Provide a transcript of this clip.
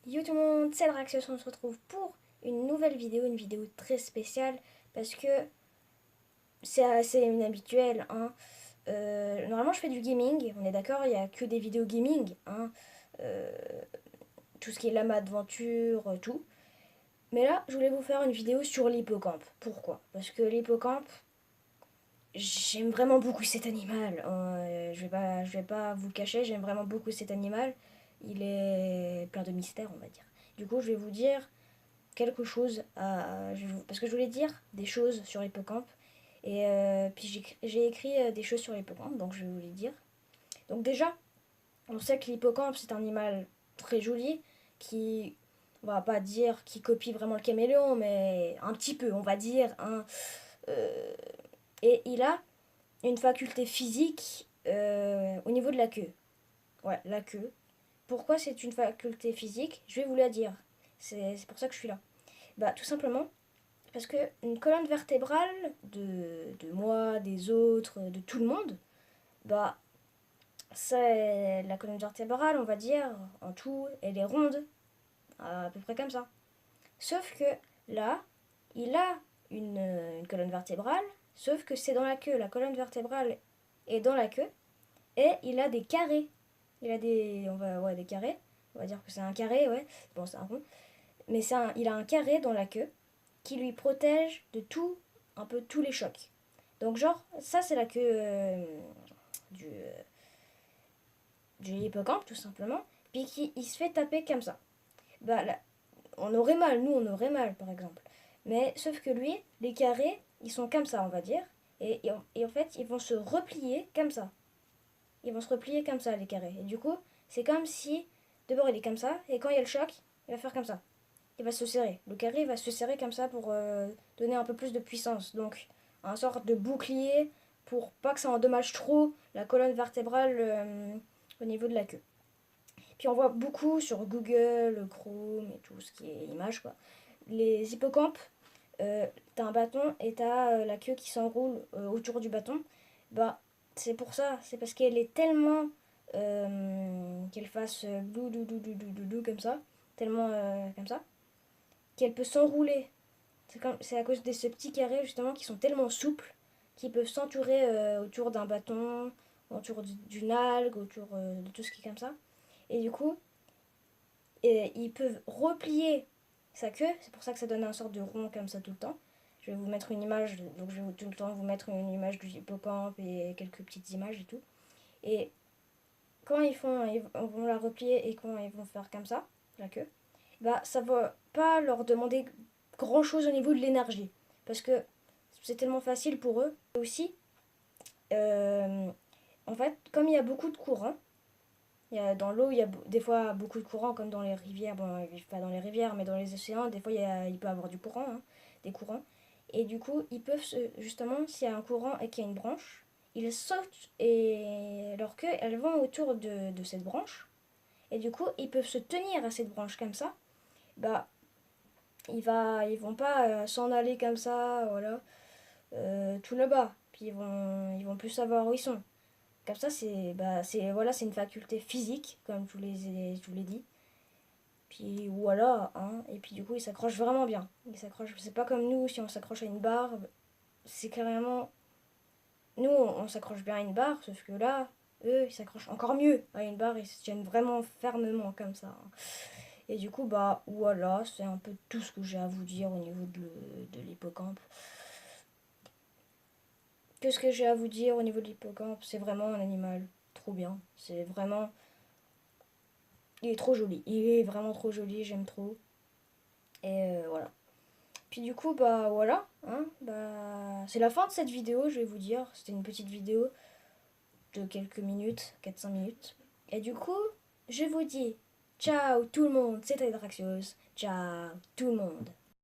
Yo tout le monde, c'est Draxios, on se retrouve pour une nouvelle vidéo, une vidéo très spéciale parce que c'est assez inhabituel. Normalement je fais du gaming, on est d'accord, il n'y a que des vidéos gaming, Euh, tout ce qui est lama aventure, tout. Mais là, je voulais vous faire une vidéo sur l'hippocampe. Pourquoi? Parce que l'hippocampe, j'aime vraiment beaucoup cet animal. Je vais pas vous le cacher, j'aime vraiment beaucoup cet animal. Il est plein de mystères, on va dire. Du coup, je vais vous dire quelque chose parce que je voulais dire des choses sur l'hippocampe et puis j'ai écrit des choses sur l'hippocampe, donc je vais vous les dire. Donc déjà, on sait que l'hippocampe c'est un animal très joli qui, on va pas dire qui copie vraiment le caméléon, mais un petit peu on va dire, et il a une faculté physique au niveau de la queue. Ouais, la queue. Pourquoi c'est une faculté physique? Je vais vous la dire. C'est pour ça que je suis là. Bah tout simplement parce que une colonne vertébrale de moi, des autres, de tout le monde, bah, c'est la colonne vertébrale, on va dire, en tout, elle est ronde, à peu près comme ça. Sauf que là, il a une colonne vertébrale, sauf que c'est dans la queue. La colonne vertébrale est dans la queue, et il a des carrés. Il a ouais, des carrés. On va dire que c'est un carré, ouais. Bon, c'est un rond. Mais il a un carré dans la queue qui lui protège de tout, un peu tous les chocs. Donc genre, ça c'est la queue du, euh, du hippocampe tout simplement, puis qui il se fait taper comme ça. Bah là, on aurait mal, nous on aurait mal par exemple. Mais sauf que lui, les carrés, ils sont comme ça on va dire, et en fait ils vont se replier comme ça. Ils vont se replier comme ça les carrés. Et du coup, c'est comme si, d'abord il est comme ça, et quand il y a le choc, il va faire comme ça. Il va se serrer. Le carré va se serrer comme ça pour donner un peu plus de puissance. Donc, un sorte de bouclier pour pas que ça endommage trop la colonne vertébrale au niveau de la queue. Puis on voit beaucoup sur Google, Chrome et tout ce qui est image quoi. Les hippocampes, t'as un bâton et t'as la queue qui s'enroule autour du bâton. Bah, c'est pour ça. C'est parce qu'elle est tellement qu'elle fasse blou comme ça, tellement comme ça qu'elle peut s'enrouler. C'est à cause de ces petits carrés justement qui sont tellement souples qu'ils peuvent s'entourer autour d'un bâton, autour d'une algue, autour de tout ce qui est comme ça. Et du coup, ils peuvent replier sa queue, c'est pour ça que ça donne un sorte de rond comme ça tout le temps. Je vais vous mettre une image, donc je vais tout le temps vous mettre une image du hippocampe et quelques petites images et tout. Et quand ils vont la replier et quand ils vont faire comme ça, la queue, bah ça va pas leur demander grand chose au niveau de l'énergie. Parce que c'est tellement facile pour eux. Et aussi, euh, en fait, comme il y a beaucoup de courant, dans l'eau, il y a des fois beaucoup de courant, comme dans les rivières. Bon, ils vivent pas dans les rivières, mais dans les océans, des fois, il peut y avoir du courant, des courants. Et du coup, ils peuvent, justement, s'il y a un courant et qu'il y a une branche, ils sautent et leur queue, elles vont autour de cette branche. Et du coup, ils peuvent se tenir à cette branche comme ça. Bah, ils vont pas s'en aller comme ça, voilà, tout là-bas. Puis ils vont plus savoir où ils sont. Comme ça, voilà, c'est une faculté physique, comme je vous l'ai dit. Puis voilà, hein. Et puis du coup, ils s'accrochent vraiment bien. Ils s'accrochent, c'est pas comme nous, si on s'accroche à une barre, c'est carrément. Nous, on s'accroche bien à une barre, sauf que là, eux, ils s'accrochent encore mieux à une barre, ils se tiennent vraiment fermement comme ça, hein. Et du coup, bah voilà, c'est un peu tout ce que j'ai à vous dire au niveau de l'hippocampe. Qu'est-ce que j'ai à vous dire au niveau de l'hippocampe? C'est vraiment un animal trop bien. C'est vraiment. Il est trop joli. Il est vraiment trop joli, j'aime trop. Et voilà. Puis du coup, bah voilà, hein, bah, c'est la fin de cette vidéo, je vais vous dire. C'était une petite vidéo de quelques minutes, 4-5 minutes. Et du coup, je vous dis ciao tout le monde, c'était Draxios. Ciao tout le monde.